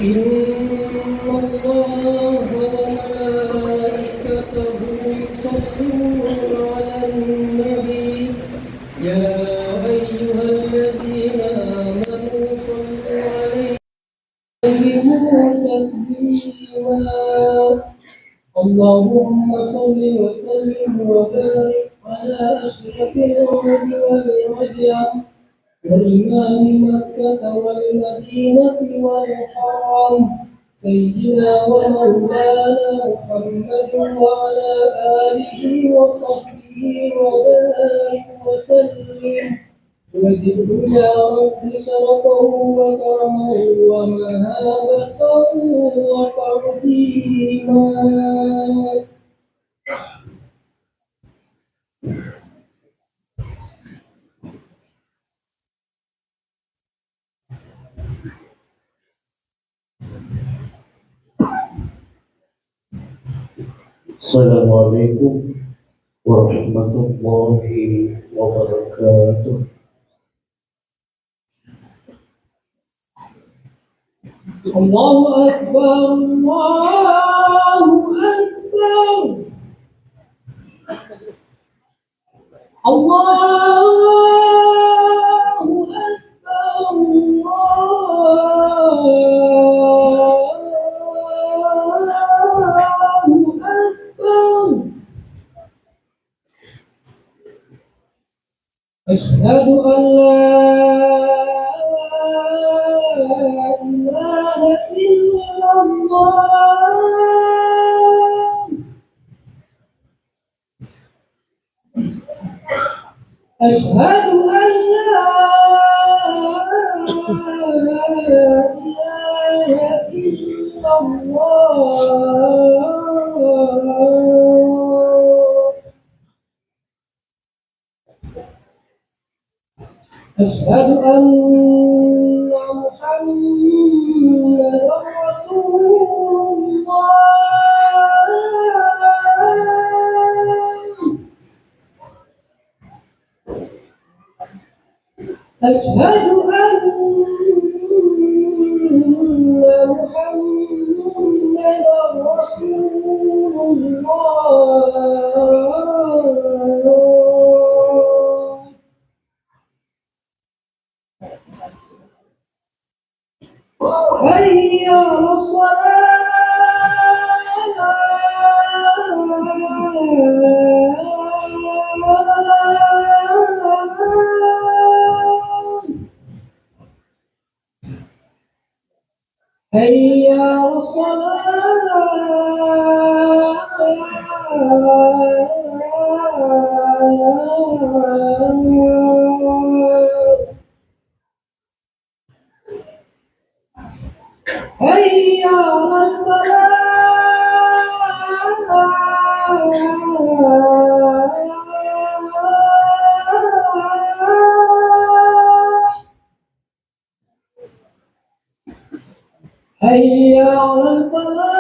إن الله وملائكته يصلون على النبي يا أيها الذين آمنوا صلوا عليه تسليما اللهم صل وسلم وبارك على أشرف الأرض والرجاء وإمام مكة والمدينة والحرم سيدنا ومولانا محمد وعلى آله وصحبه وبارك وسلم وزده يا رب شرفه وكرمه ومهابته وتعظيما. Assalamualaikum warahmatullahi wabarakatuh. Allahu Akbar, Allahu Akbar, Allahu Akbar, Allahu Akbar. Asyhadu an la ilaha illallah. Asyhadu an la ilaha illallah. أشهد أن محمدا رسول الله. أشهد أن محمدا رسول الله. حي على الصلاة حي على الصلاة حي على الفلاح حي على الفلاح.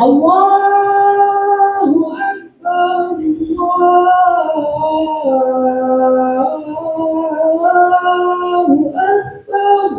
الله أكبر الله أكبر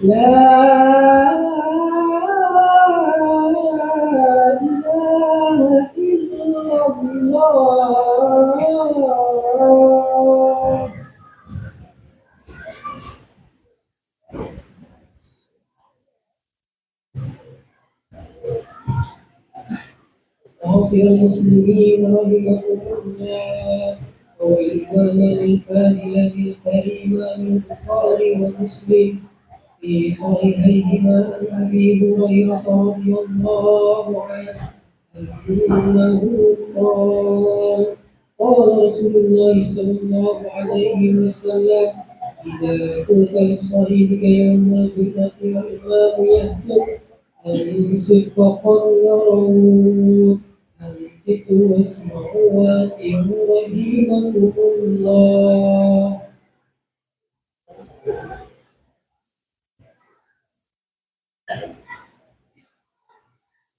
لا إله إلا الله. معاشر المسلمين رحمكم الله والإمام الفاضل الكريم البخاري ومسلم في صحيحيهما عن أبي هريرة رضي الله عنه أنه قال قال رسول الله صلى الله عليه وسلم إذا قلت لصاحبك يوم الجنة والإمام يهدم أنصت فقد يرون أنصتوا واسمعوا وأطيعوا رحمكم الله.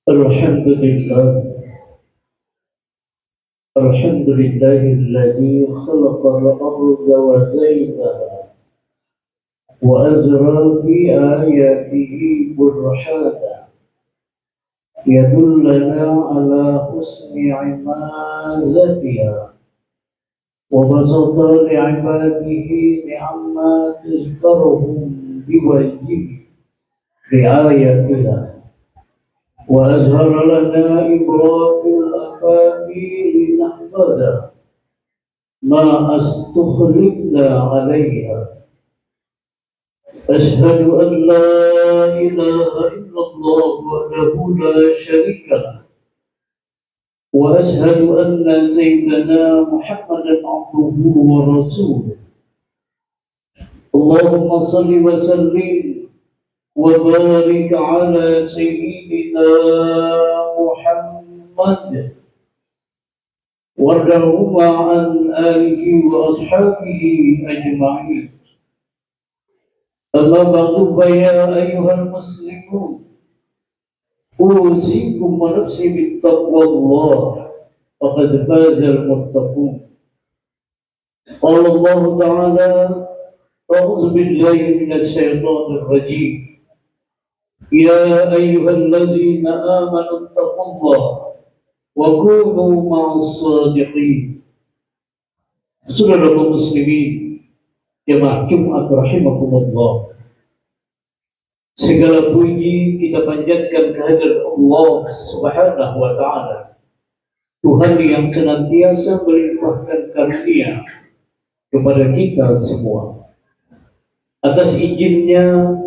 Alhamdulillah. Alhamdulillahilladzi khalaqal arda wa zaynaha wa azra fi ayatihi burhana yadullana ala husni imazatiha wa basata li'ibadihi ni'amma tazkaruhum biwajhihi bi'ayatiha وأظهر لنا إبراك الأكابير لنحفظ ما استخلفنا عليها أشهد أن لا إله إلا الله وحده لا شريك له وأشهد أن سيدنا محمدا عبده ورسوله اللهم صل وسلم وبارك على سيدنا محمد وارضهم عن آله وأصحابه أجمعين أما بعد فيا أيها المسلمون أوصيكم ونفسي بتقوى الله فقد فاز المتقون قال الله تعالى أعوذ بالله من الشيطان الرجيم يا أيها الذين آمنوا اتقوا الله وكونوا مع الصادقين. Saudara kaum muslimin, jemaah Jumat rahimakumullah. Segala puji kita panjatkan kehadirat Allah Subhanahu wa taala. Tuhan yang senantiasa melimpahkan karunia kepada kita semua. Atas izinnya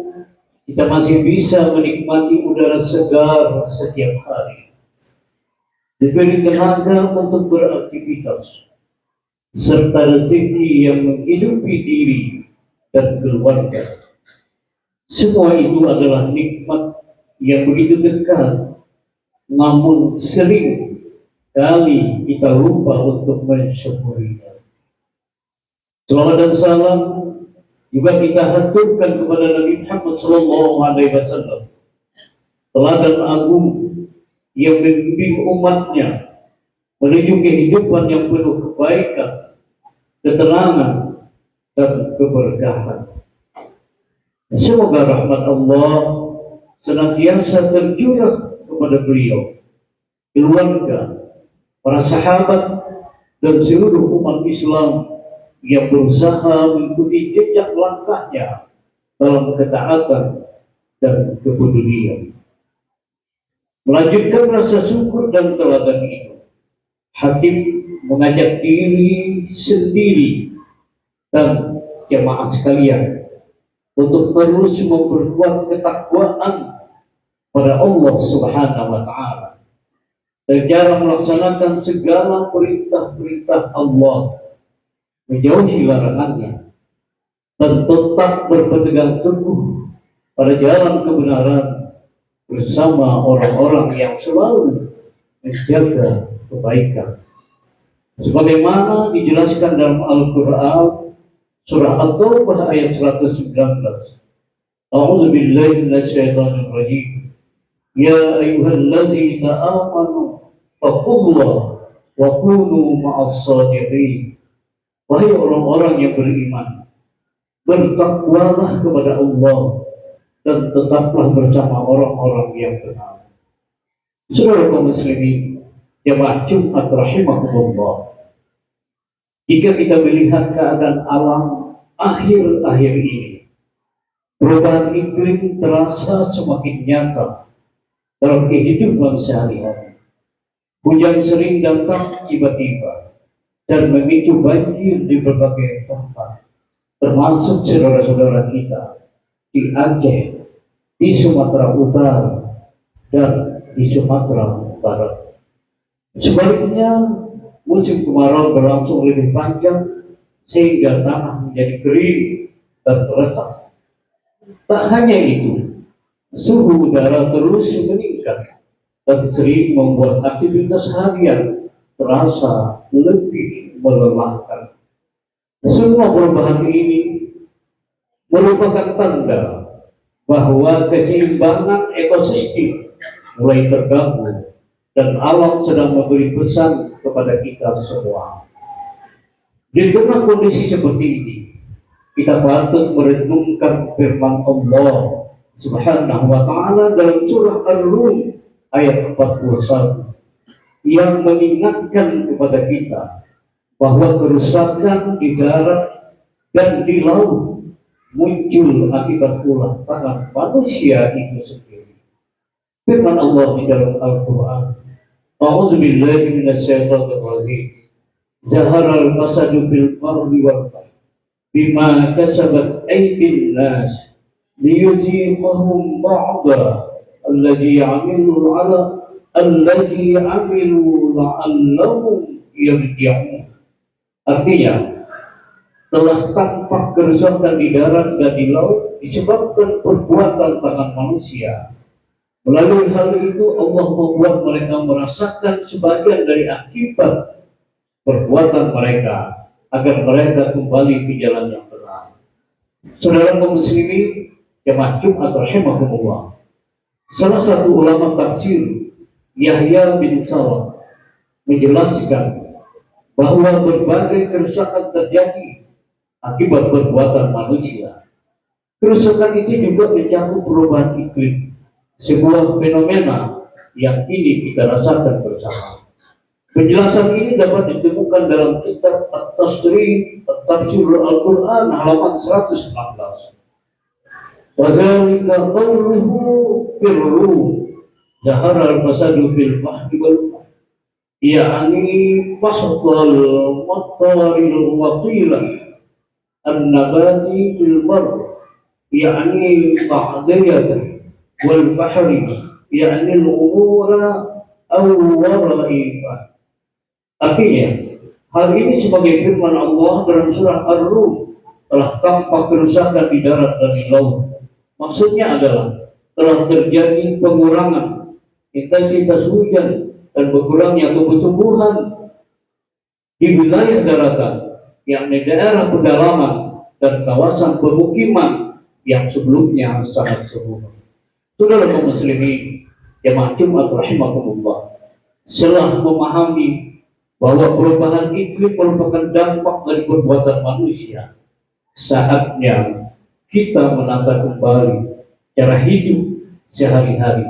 kita masih bisa menikmati udara segar setiap hari, diberi tenaga untuk beraktivitas, serta rezeki yang menghidupi diri dan keluarga. Semua itu adalah nikmat yang begitu dekat, namun sering kali kita lupa untuk mensyukurinya. Salawat dan salam juga kita haturkan kepada Nabi Muhammad SAW, teladan agung yang membimbing umatnya menuju kehidupan yang penuh kebaikan, ketenangan, dan keberkahan. Semoga rahmat Allah senantiasa tercurah kepada beliau, keluarga, para sahabat, dan seluruh umat Islam yang berusaha mengikuti jejak langkahnya dalam ketaatan dan kepedulian. Melanjutkan rasa syukur dan teladan itu, Habib mengajak diri sendiri dan jemaah sekalian untuk terus memperkuat ketakwaan pada Allah Subhanahu wa taala dan jarang melaksanakan segala perintah-perintah Allah, menjauhi larangannya, dan tetap berpegang teguh pada jalan kebenaran bersama orang-orang yang selalu menjaga kebaikan. Sebagaimana dijelaskan dalam Al-Quran, surah At-Taubah ayat 119. A'udzu billahi minasyaitonir rajim. Ya ayyuhalladzina amanu taqullaha wa kunu ma'as shadiqin. Wahai orang-orang yang beriman, bertakwalah kepada Allah dan tetaplah bersama orang-orang yang benar. Saudara kaum muslimin, jemaah Jumat rahimakumullah. Jika kita melihat keadaan alam akhir-akhir ini, perubahan iklim terasa semakin nyata dalam kehidupan sehari-hari. Hujan sering datang tiba-tiba dan memicu banjir di berbagai tempat, termasuk saudara-saudara kita di Aceh, di Sumatera Utara, dan di Sumatera Barat. Sebaliknya, musim kemarau berlangsung lebih panjang sehingga tanah menjadi kering dan retak. Tak hanya itu, suhu udara terus meningkat dan sering membuat aktivitas harian terasa lebih melelahkan. Semua perubahan ini merupakan tanda bahwa keseimbangan ekosistem mulai terganggu dan alam sedang memberi pesan kepada kita semua. Di tengah kondisi seperti ini, kita patut merenungkan firman Allah Subhanahu wa taala dalam surah Ar-Rum ayat 41 yang mengingatkan kepada kita bahwa kerusakan di darat dan di laut muncul akibat ulah tangan manusia itu sendiri. Firman Allah di dalam Al-Quran, A'udzu billahi minasyaitonir rajim. Zahara al-fasadu bil barri wal bahri bima kasabat aydin nas liyuziqahum ba'da alladhi 'amilu la'allahum yarji'un. Artinya, telah tampak kerusakan di darat dan di laut disebabkan perbuatan tangan manusia. Melalui hal itu Allah membuat mereka merasakan sebagian dari akibat perbuatan mereka agar mereka kembali ke jalan yang benar. Saudara kaum muslimin jemaah Jumat rahimahumullah, salah satu ulama tafsir Yahya bin Salam menjelaskan bahwa berbagai kerusakan terjadi akibat perbuatan manusia. Kerusakan itu juga mencakup perubahan iklim, sebuah fenomena yang kini kita rasakan bersama. Penjelasan ini dapat ditemukan dalam kitab At-Tasrif Tafsir Al-Quran halaman 119. Wazalika qawluhu firru zahara al-fasadu fil bahri wal bahri ya'ni fahdal mataril waqilah an-nabati fil barri ya'ni ba'diyat wal bahri ya'ni al-umura aw wara'ifah. Artinya, hal ini sebagai firman Allah dalam surah Ar-Rum, telah tampak kerusakan di darat dan di laut. Maksudnya adalah telah terjadi pengurangan intensitas hujan dan berkurangnya tumbuh-tumbuhan di wilayah daratan, yakni daerah pedalaman dan kawasan pemukiman yang sebelumnya sangat subur. Saudara kaum muslimin, jemaah Jumat rahimahumullah, setelah memahami bahwa perubahan iklim merupakan dampak dari perbuatan manusia, saatnya kita menata kembali cara hidup sehari-hari.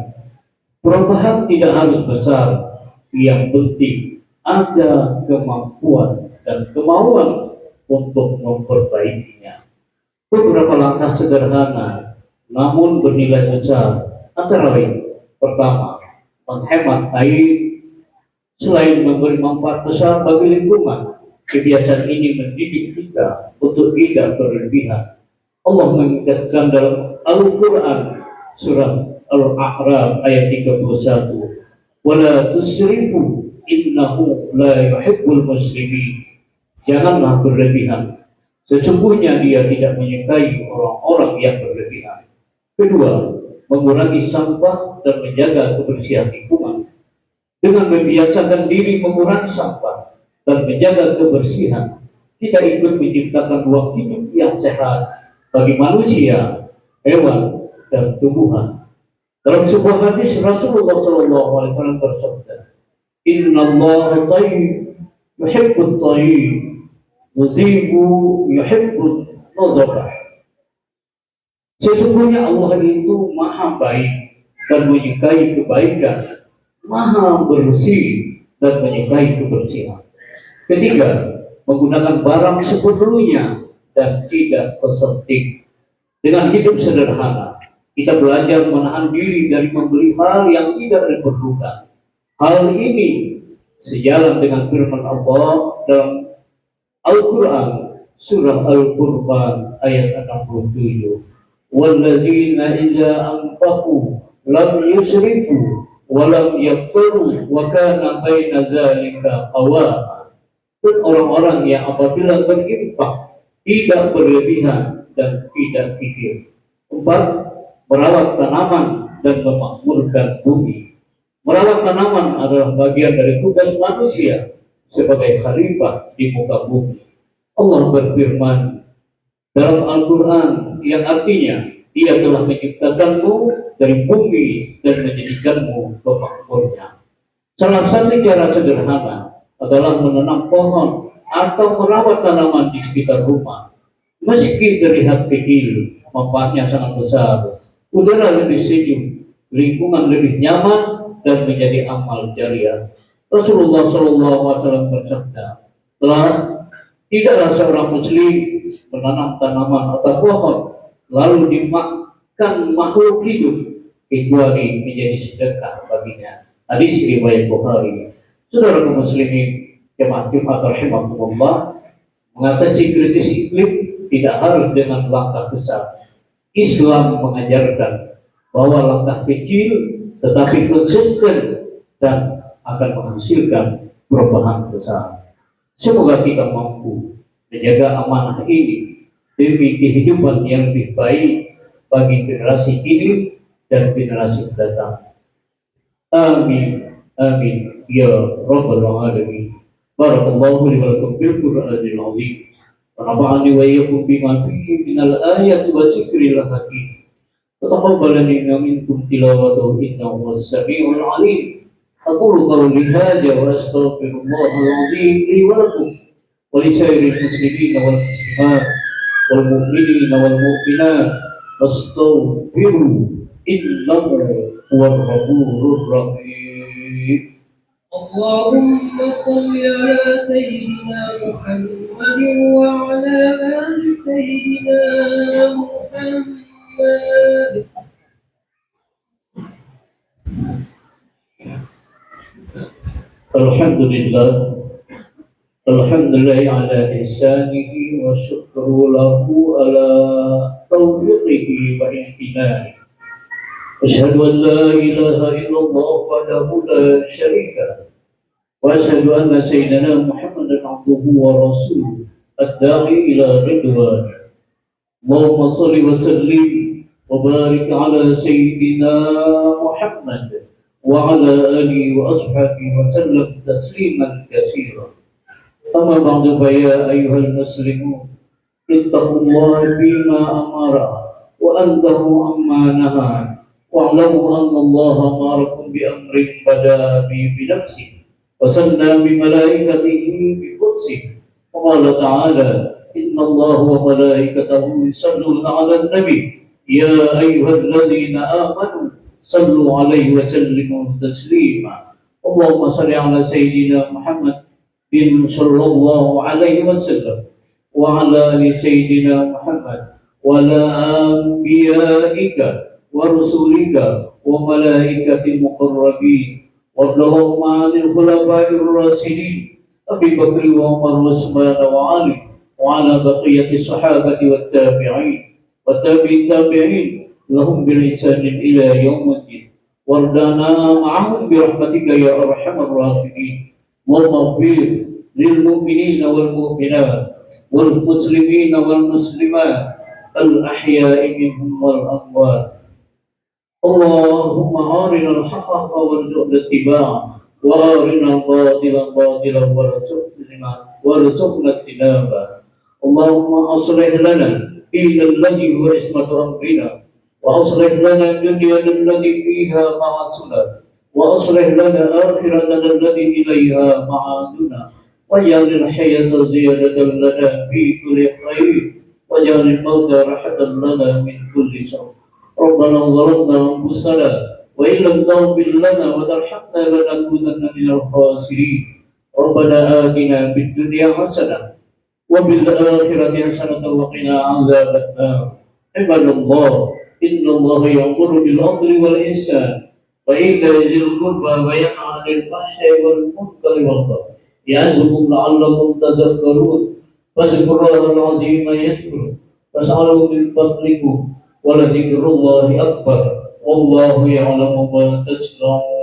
Perubahan tidak harus besar, yang penting ada kemampuan dan kemauan untuk memperbaikinya. Beberapa langkah sederhana namun bernilai besar, antara lain: pertama, menghemat air. Selain memberi manfaat besar bagi lingkungan, kebiasaan ini mendidik kita untuk tidak berlebihan. Allah mengingatkan dalam Al-Quran surah Al-A'raf ayat 31, "Wala tusrifu innahu la yuhibbul muslimin." Janganlah berlebihan, sesungguhnya dia tidak menyukai orang-orang yang berlebihan. Kedua, mengurangi sampah dan menjaga kebersihan lingkungan. Dengan membiasakan diri mengurangi sampah dan menjaga kebersihan, kita ikut menciptakan ruang hidup yang sehat bagi manusia, hewan, dan tumbuhan. Dalam sebuah hadis Rasulullah SAW bersabda, "Inna Allah tayyib yuhibbut tayyib, muzibu yuhibbut nadhafah." Sesungguhnya Allah itu maha baik dan menyukai kebaikan, maha bersih dan menyukai kebersihan. Ketiga, menggunakan barang seperlunya dan tidak konsumtif. Dengan hidup sederhana, kita belajar menahan diri dari membeli hal yang tidak diperlukan. Hal ini sejalan dengan firman Allah dalam Al-Quran surah Al-Furqan ayat 67. "Walladzina idza anfaqu lam yusrifu walam yaqtaru wa kana baina zalika qawama." Dan orang-orang yang apabila berinfak tidak berlebihan dan tidak kikir. 4. Merawat tanaman dan memakmurkan bumi. Merawat tanaman adalah bagian dari tugas manusia sebagai khalifah di muka bumi. Allah berfirman dalam Al-Quran yang artinya, Dia telah menciptakanmu dari bumi dan menjadikanmu pemakmurnya. Salah satu cara sederhana adalah menanam pohon atau merawat tanaman di sekitar rumah. Meski terlihat kecil, manfaatnya sangat besar. Udara lebih sejuk, lingkungan lebih nyaman, dan menjadi amal jariah. Rasulullah SAW bersabda, tidaklah seorang muslim menanam tanaman atau pohon lalu dimakan makhluk hidup kecuali menjadi sedekah baginya. Hadis riwayat Bukhari. Saudara kaum muslimin jemaat Jumat rahimahumullah, mengatasi krisis iklim tidak harus dengan langkah besar. Islam mengajarkan bahwa langkah kecil tetapi konsisten dan akan menghasilkan perubahan besar. Semoga kita mampu menjaga amanah ini demi kehidupan yang lebih baik bagi generasi ini dan generasi mendatang. Amin, amin, ya Rabbal Alamin. Barakallahu li wa lakum bil Qur'anil azim. Wa nafa'ani wa iyyakum bima fihi minal ayati wa dzikril hakim. Taqabbalani minkum tilawatahu innahu was-sami'ul 'alim. أقول قولي هذا وأستغفر الله العظيم لي ولكم ولسائر المسلمين والمسلمات والمؤمنين والمؤمنات فاستغفروا إنه هو الغفور الرحيم. اللهم صل على سيدنا محمد وعلى آل سيدنا محمد. Alhamdulillah, alhamdulillah ala ihsanihi wa syukru lahu ala taufiqihi wa imtinani. Asyhadu an la ilaha illallah wahdahu la syarika lahu wa asyhadu anna sayyidina Muhammadan abduhu wa rasuluhu ad-da'i ila ridwani. Allahumma shalli wa sallim wa barik ala sayyidina Muhammad وعلى آله وأصحابه وسلم تسليما كثيرا. أما بعد فيا أيها المسلمون اتقوا الله فيما أمر وأنتهوا عما نهى واعلموا أن الله أمركم بأمر بدأ به بنفسه وثنى بملائكته بقدسه وقال تعالى إن الله وملائكته يصلون على النبي يا أيها الذين آمنوا صلوا عليه وسلموا تسليما. اللهم صل على سيدنا محمد صلى الله عليه وسلم وعلى آل سيدنا محمد وعلى أنبيائك ورسولك وملائكة المقربين وارض اللهم عن الخلفاء الراشدين أبي بكر وعمر وعثمان وعلي وعلى بقية الصحابة والتابعين والتابعين لهم بالإحسان إلى يوم الدين وارضنا معهم برحمتك يا أرحم الراحمين. اللهم اغفر للمؤمنين والمؤمنات والمسلمين والمسلمات الأحياء منهم والأموات. اللهم أرنا الحق حقا وارزقنا اتباعه وأرنا الباطل باطلا وارزقنا اجتنابه. اللهم أصلح لنا دين الذي هو عصمة أمرنا وأصلح لنا الدنيا التي فيها معاصنا وأصلح لنا آخرتنا التي إليها معادنا واجعل الحياة زيادة لنا في كل خير واجعل الموت راحة لنا من كل شر. ربنا ظلمنا أنفسنا وإن لم تغفر لنا وترحمنا لنكونن من الخاسرين. ربنا آتنا في الدنيا حسنة وفي الآخرة حسنة وقنا عذاب النار. عباد الله إن الله يأمر بالعدل والإحسان وإيتاء ذي القربى وينهى عن الفحشاء والمنكر والبغي يعظكم لعلكم تذكرون. فاذكروا الله العظيم يذكركم واسألوا من فضله ولذكر الله أكبر والله يعلم ما تصنعون.